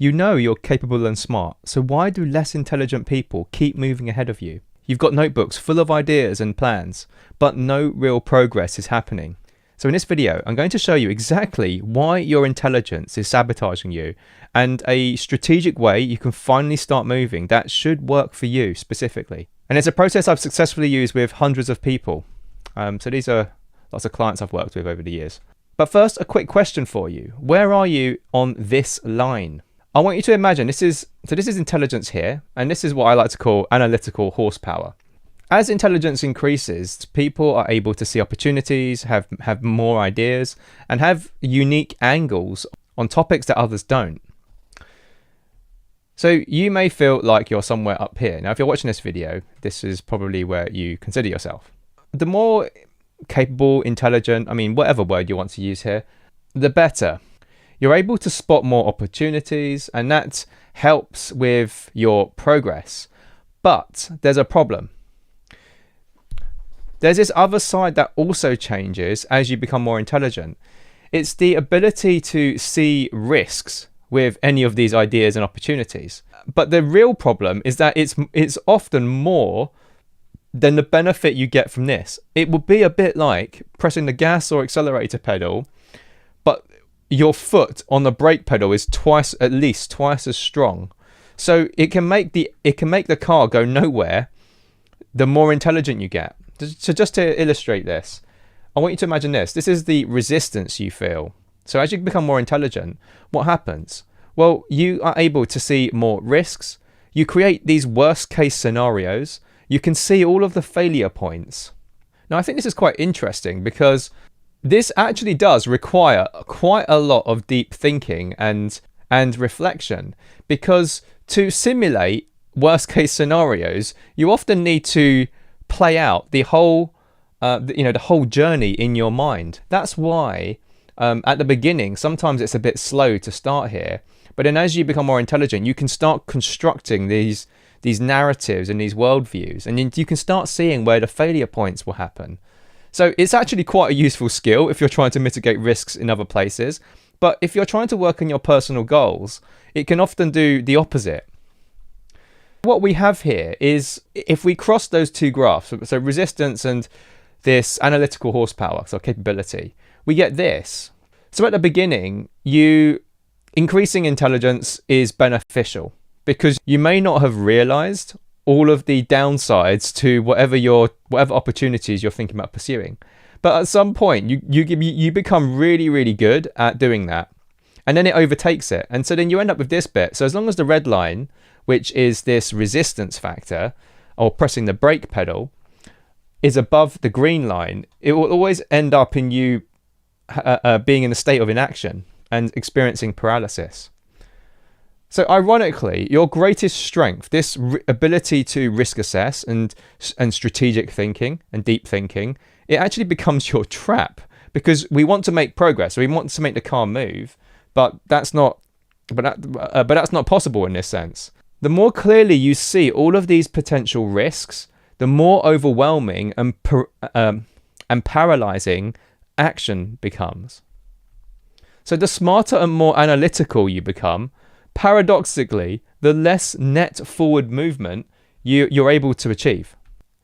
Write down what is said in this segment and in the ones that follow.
You know you're capable and smart, so why do less intelligent people keep moving ahead of you? You've got notebooks full of ideas and plans, but no real progress is happening. So in this video, I'm going to show you exactly why your intelligence is sabotaging you and a strategic way you can finally start moving that should work for you specifically. And it's a process I've successfully used with hundreds of people. So these are lots of clients I've worked with over the years. But first, a quick question for you. Where are you on this line? I want you to imagine this is intelligence here, and this is what I like to call analytical horsepower. As intelligence increases, people are able to see opportunities, have more ideas, and have unique angles on topics that others don't. So you may feel like you're somewhere up here. Now, if you're watching this video, this is probably where you consider yourself. The more capable, intelligent, whatever word you want to use here, the better. You're able to spot more opportunities, and that helps with your progress. But there's a problem. There's this other side that also changes as you become more intelligent. It's the ability to see risks with any of these ideas and opportunities. But the real problem is that it's often more than the benefit you get from this. It would be a bit like pressing the gas or accelerator pedal, but your foot on the brake pedal is at least twice as strong. So it can make the car go nowhere the more intelligent you get. So just to illustrate this, I want you to imagine this. This is the resistance you feel. So as you become more intelligent, what happens? Well, you are able to see more risks. You create these worst case scenarios. You can see all of the failure points. Now, I think this is quite interesting because this actually does require quite a lot of deep thinking and reflection, because to simulate worst case scenarios, you often need to play out the whole journey in your mind. That's why at the beginning sometimes it's a bit slow to start here, but then as you become more intelligent, you can start constructing these narratives and these worldviews, and you can start seeing where the failure points will happen. So it's actually quite a useful skill if you're trying to mitigate risks in other places. But if you're trying to work on your personal goals, it can often do the opposite. What we have here is, if we cross those two graphs, so resistance and this analytical horsepower, so capability, we get this. So at the beginning, increasing intelligence is beneficial because you may not have realized all of the downsides to whatever opportunities you're thinking about pursuing. But at some point, you become really, really good at doing that. And then it overtakes it. And so then you end up with this bit. So as long as the red line, which is this resistance factor, or pressing the brake pedal, is above the green line, it will always end up in you being in a state of inaction and experiencing paralysis. So ironically, your greatest strength, this ability to risk assess and strategic thinking and deep thinking, it actually becomes your trap, because we want to make progress. So we want to make the car move, but that's not possible in this sense. The more clearly you see all of these potential risks, the more overwhelming and paralyzing action becomes. So the smarter and more analytical you become, paradoxically, the less net forward movement you're able to achieve.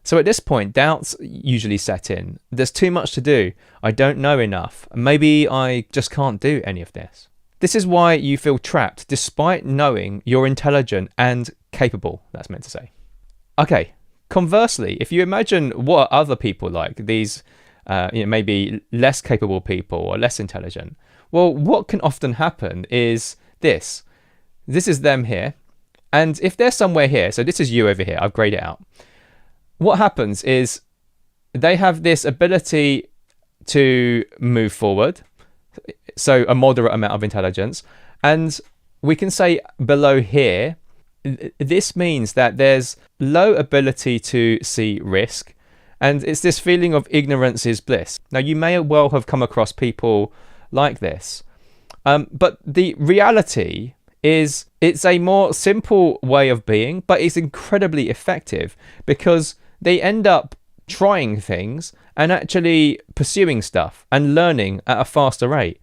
So at this point, doubts usually set in. There's too much to do. I don't know enough. Maybe I just can't do any of this. This is why you feel trapped, despite knowing you're intelligent and capable, that's meant to say. Okay, conversely, if you imagine what are other people like, these maybe less capable people or less intelligent, well, what can often happen is this. This is them here. And if they're somewhere here, so this is you over here, I've grayed it out. What happens is they have this ability to move forward, so a moderate amount of intelligence. And we can say below here, this means that there's low ability to see risk. And it's this feeling of ignorance is bliss. Now, you may well have come across people like this. But the reality is it's a more simple way of being, but it's incredibly effective because they end up trying things and actually pursuing stuff and learning at a faster rate.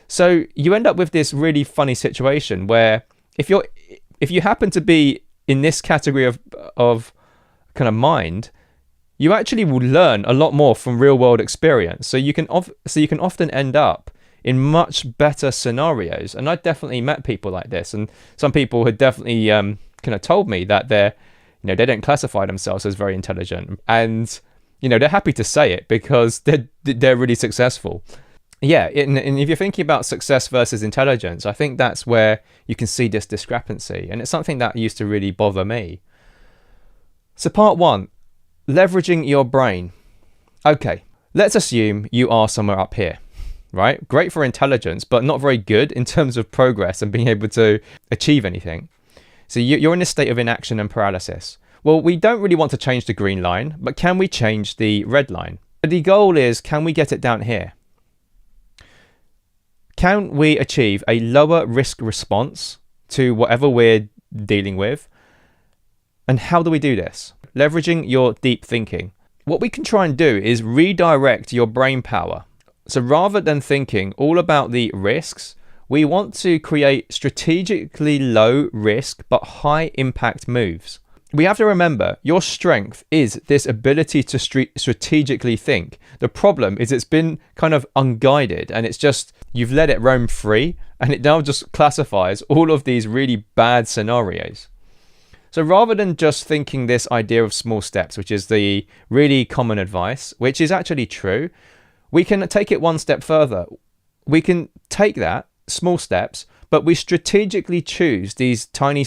So you end up with this really funny situation where if you happen to be in this category of kind of mind, you actually will learn a lot more from real world experience. So you can often end up in much better scenarios. And I definitely met people like this, and some people had definitely kind of told me that they don't classify themselves as very intelligent, and they're happy to say it because they're really successful. Yeah, and if you're thinking about success versus intelligence, I think that's where you can see this discrepancy, and it's something that used to really bother me. So part 1, leveraging your brain. Okay, let's assume you are somewhere up here, right? Great for intelligence, but not very good in terms of progress and being able to achieve anything. So you're in a state of inaction and paralysis. Well, we don't really want to change the green line, but can we change the red line? The goal is, can we get it down here? Can we achieve a lower risk response to whatever we're dealing with? And how do we do this? Leveraging your deep thinking. What we can try and do is redirect your brain power. So rather than thinking all about the risks, we want to create strategically low risk but high impact moves. We have to remember your strength is this ability to strategically think. The problem is it's been kind of unguided, and it's just you've let it roam free, and it now just classifies all of these really bad scenarios. So rather than just thinking this idea of small steps, which is the really common advice, which is actually true, we can take it one step further. We can take that small steps, but we strategically choose these tiny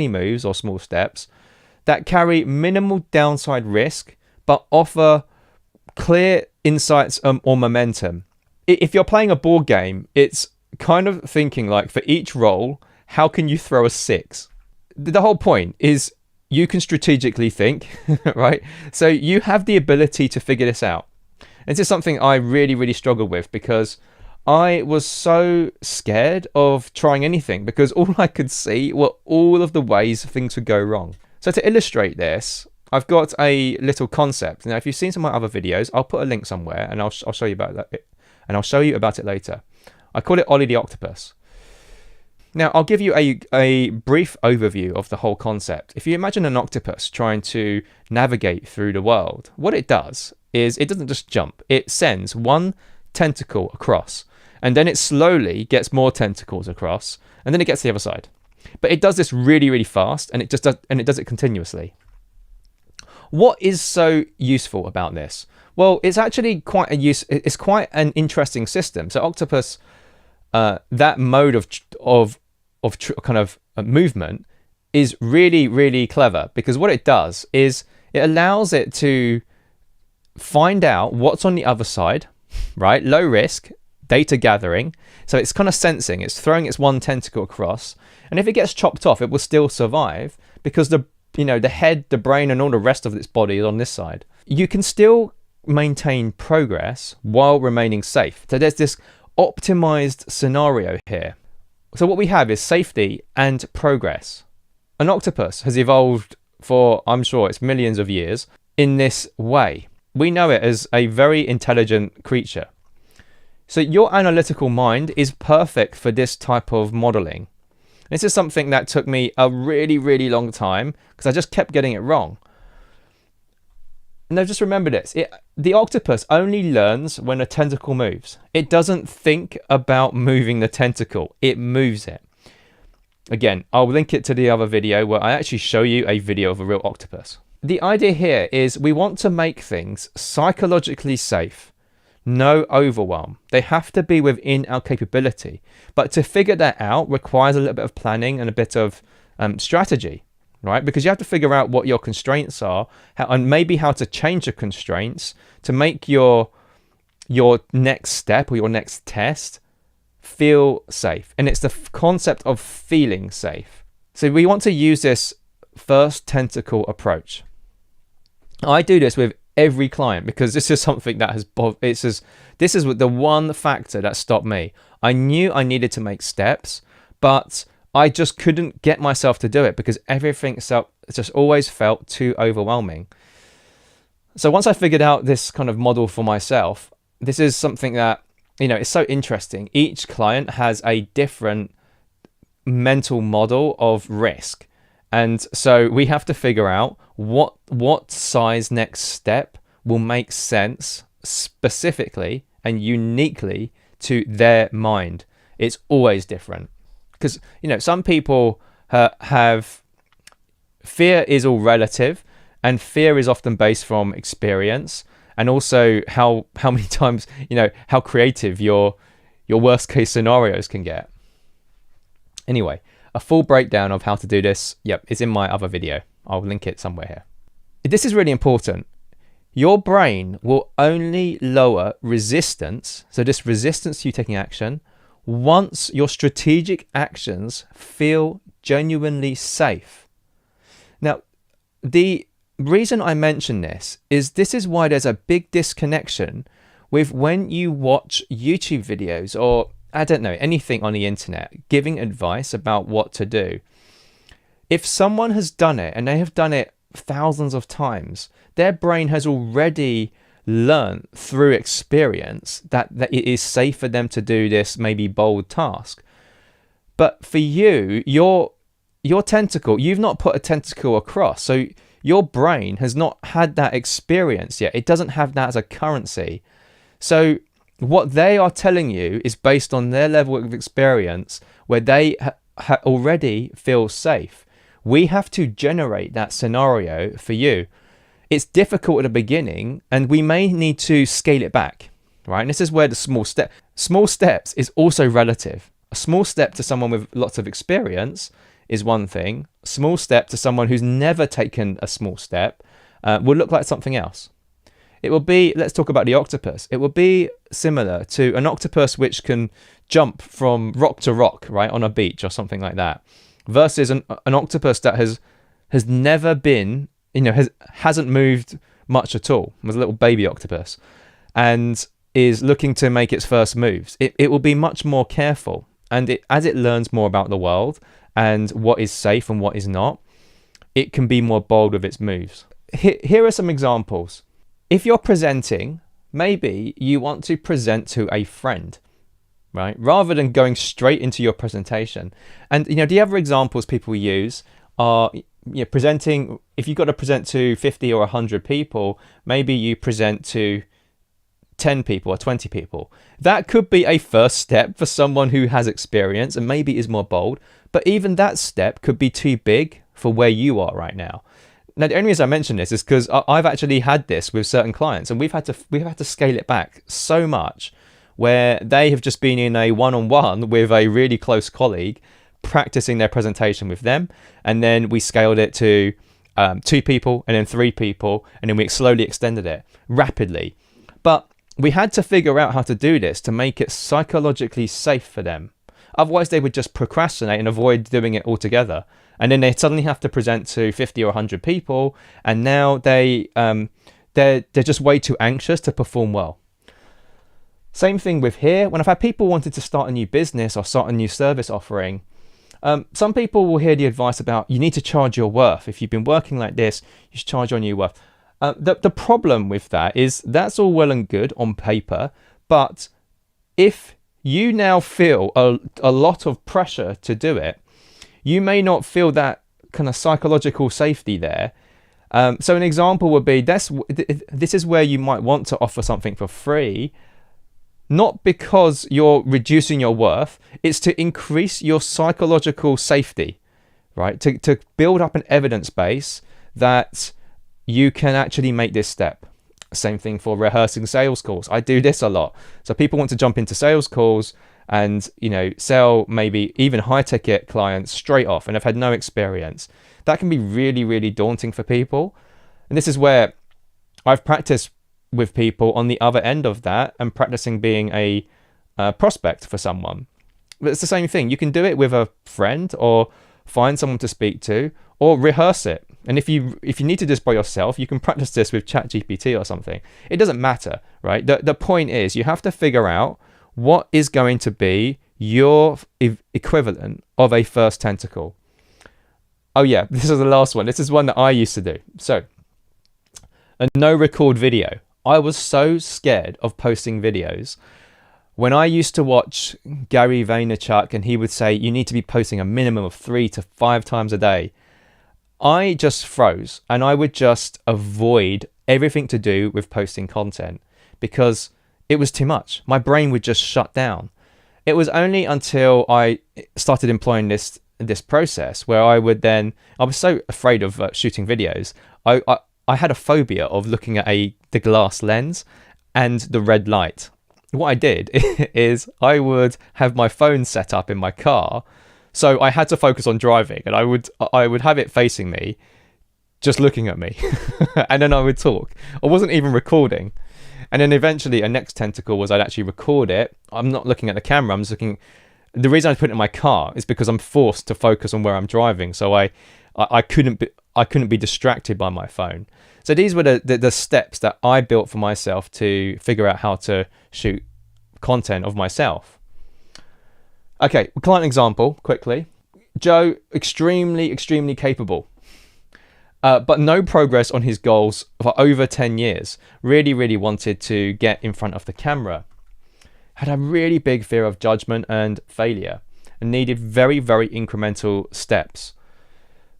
moves or small steps that carry minimal downside risk, but offer clear insights or momentum. If you're playing a board game, it's kind of thinking like, for each roll, how can you throw a 6? The whole point is you can strategically think, right? So you have the ability to figure this out. This is something I really, really struggled with, because I was so scared of trying anything because all I could see were all of the ways things would go wrong. So to illustrate this, I've got a little concept. Now, if you've seen some of my other videos, I'll put a link somewhere and I'll show you about that, and I'll show you about it later. I call it Ollie the Octopus. Now, I'll give you a brief overview of the whole concept. If you imagine an octopus trying to navigate through the world, what it does is it doesn't just jump. It sends one tentacle across, and then it slowly gets more tentacles across, and then it gets to the other side. But it does this really, really fast, and it does it continuously. What is so useful about this? Well, it's actually it's quite an interesting system. So octopus, that mode of movement is really, really clever, because what it does is it allows it to find out what's on the other side, right? Low risk, data gathering. So it's kind of sensing, it's throwing its one tentacle across, and if it gets chopped off, it will still survive because the head, the brain, and all the rest of its body is on this side. You can still maintain progress while remaining safe. So there's this optimized scenario here. So what we have is safety and progress. An octopus has evolved for, I'm sure it's millions of years, in this way. We know it as a very intelligent creature. So your analytical mind is perfect for this type of modeling. This is something that took me a really, really long time because I just kept getting it wrong. Now just remember this, the octopus only learns when a tentacle moves. It doesn't think about moving the tentacle, it moves it. Again, I'll link it to the other video where I actually show you a video of a real octopus. The idea here is we want to make things psychologically safe. No overwhelm. They have to be within our capability. But to figure that out requires a little bit of planning and a bit of strategy, right? Because you have to figure out what your constraints are and maybe how to change the constraints to make your next step or your next test feel safe. And it's the concept of feeling safe. So we want to use this first tentacle approach. I do this with every client because this is something that this is the one factor that stopped me. I knew I needed to make steps, but I just couldn't get myself to do it because everything just always felt too overwhelming. So once I figured out this kind of model for myself, this is something that, it's so interesting. Each client has a different mental model of risk. And so we have to figure out what size next step will make sense specifically and uniquely to their mind. It's always different. Because, some people have fear is all relative, and fear is often based from experience, and also how many times, how creative your worst case scenarios can get. Anyway, a full breakdown of how to do this, is in my other video. I'll link it somewhere here. This is really important. Your brain will only lower resistance, so this resistance to you taking action, once your strategic actions feel genuinely safe. Now, the reason I mention this is why there's a big disconnection with when you watch YouTube videos or, I don't know, anything on the internet giving advice about what to do. If someone has done it and they have done it thousands of times, their brain has already learned through experience that it is safe for them to do this maybe bold task. But for you, your tentacle, you've not put a tentacle across, so your brain has not had that experience yet. It doesn't have that as a currency. So what they are telling you is based on their level of experience where they already feel safe. We have to generate that scenario for you. It's difficult at the beginning, and we may need to scale it back, right? And this is where the small steps is also relative. A small step to someone with lots of experience is one thing. A small step to someone who's never taken a small step will look like something else. It will be, let's talk about the octopus. It will be similar to an octopus which can jump from rock to rock, right, on a beach or something like that, versus an octopus that has never been, hasn't moved much at all. It was a little baby octopus and is looking to make its first moves. It will be much more careful, and as it learns more about the world and what is safe and what is not, it can be more bold with its moves. Here are some examples. If you're presenting, maybe you want to present to a friend, right? Rather than going straight into your presentation. And, the other examples people use are, presenting, if you've got to present to 50 or 100 people, maybe you present to 10 people or 20 people. That could be a first step for someone who has experience and maybe is more bold, but even that step could be too big for where you are right now. Now, the only reason I mention this is because I've actually had this with certain clients, and we've had to scale it back so much, where they have just been in a one-on-one with a really close colleague, practicing their presentation with them, and then we scaled it to 2 people, and then 3 people, and then we slowly extended it rapidly. But we had to figure out how to do this to make it psychologically safe for them. Otherwise, they would just procrastinate and avoid doing it altogether. And then they suddenly have to present to 50 or 100 people, and now they're just way too anxious to perform well. Same thing with here. When I've had people wanted to start a new business or start a new service offering, some people will hear the advice about you need to charge your worth. If you've been working like this, you should charge your new worth. The problem with that is that's all well and good on paper, but if you now feel a lot of pressure to do it, you may not feel that kind of psychological safety there. So an example would be this is where you might want to offer something for free, not because you're reducing your worth, it's to increase your psychological safety, right? To build up an evidence base that you can actually make this step. Same thing for rehearsing sales calls. I do this a lot. So people want to jump into sales calls and, sell maybe even high ticket clients straight off, and have had no experience. That can be really, really daunting for people. And this is where I've practiced with people on the other end of that and practicing being a prospect for someone. But it's the same thing. You can do it with a friend, or find someone to speak to, or rehearse it. And if you need to do this by yourself, you can practice this with ChatGPT or something. It doesn't matter, right? The point is you have to figure out what is going to be your equivalent of a first tentacle. Oh yeah, this is the last one. This is one that I used to do. So, a no record video. I was so scared of posting videos. When I used to watch Gary Vaynerchuk and he would say, you need to be posting a minimum of 3 to 5 times a day, I just froze and I would just avoid everything to do with posting content because it was too much. My brain would just shut down. It was only until I started employing this process where I was so afraid of shooting videos. I had a phobia of looking at the glass lens and the red light. What I did is I would have my phone set up in my car, so I had to focus on driving, and I would have it facing me, just looking at me, and then I would talk. I wasn't even recording. And then eventually a next tentacle was I'd actually record it. I'm not looking at the camera, I'm just looking. The reason I put it in my car is because I'm forced to focus on where I'm driving, so I couldn't be distracted by my phone. So these were the steps that I built for myself to figure out how to shoot content of myself. Okay, client example, quickly. Joe, extremely capable, but no progress on his goals for over 10 years. Really wanted to get in front of the camera. Had a really big fear of judgment and failure and needed very incremental steps.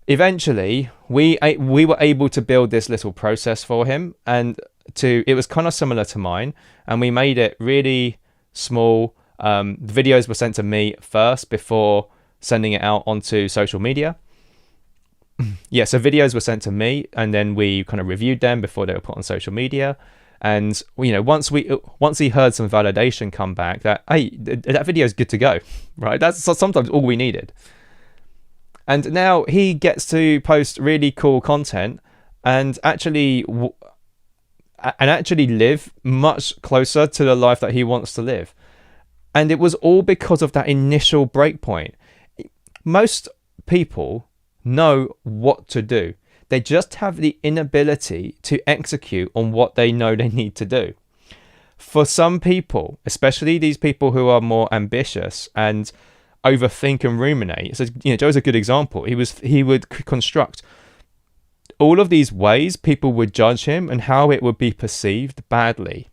Eventually, we were able to build this little process for him, and it was kind of similar to mine, and we made it really small. The videos were sent to me first before sending it out onto social media. Yeah, so videos were sent to me, and then we kind of reviewed them before they were put on social media. And once he heard some validation come back that, hey, that video is good to go, right? That's sometimes all we needed. And now he gets to post really cool content and actually live much closer to the life that he wants to live. And it was all because of that initial breakpoint. Most people know what to do. They just have the inability to execute on what they know they need to do. For some people, especially these people who are more ambitious and overthink and ruminate. So, Joe's a good example. He would construct all of these ways people would judge him and how it would be perceived badly.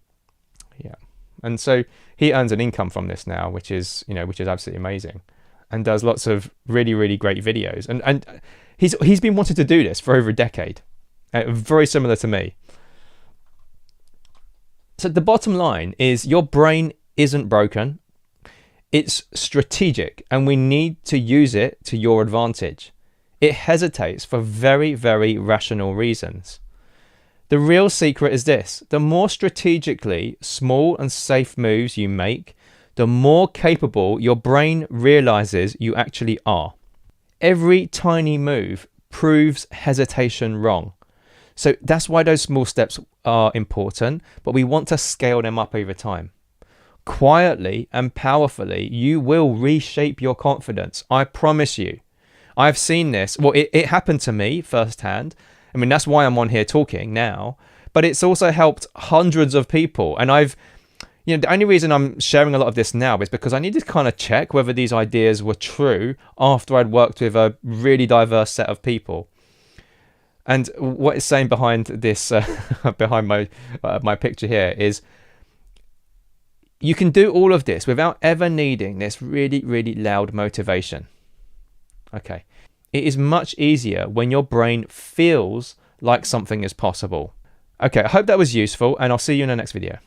Yeah. And so he earns an income from this now, which is absolutely amazing, and does lots of really great videos. And he's been wanting to do this for over a decade. Very similar to me. So the bottom line is your brain isn't broken. It's strategic, and we need to use it to your advantage. It hesitates for very rational reasons. The real secret is this: the more strategically small and safe moves you make, the more capable your brain realizes you actually are. Every tiny move proves hesitation wrong. So that's why those small steps are important, but we want to scale them up over time. Quietly and powerfully, you will reshape your confidence. I promise you. I've seen this. Well, it happened to me firsthand. I mean, that's why I'm on here talking now. But it's also helped hundreds of people. And the only reason I'm sharing a lot of this now is because I needed to kind of check whether these ideas were true after I'd worked with a really diverse set of people. And what it's saying behind this, behind my picture here is, you can do all of this without ever needing this really loud motivation. Okay. It is much easier when your brain feels like something is possible. Okay, I hope that was useful, and I'll see you in the next video.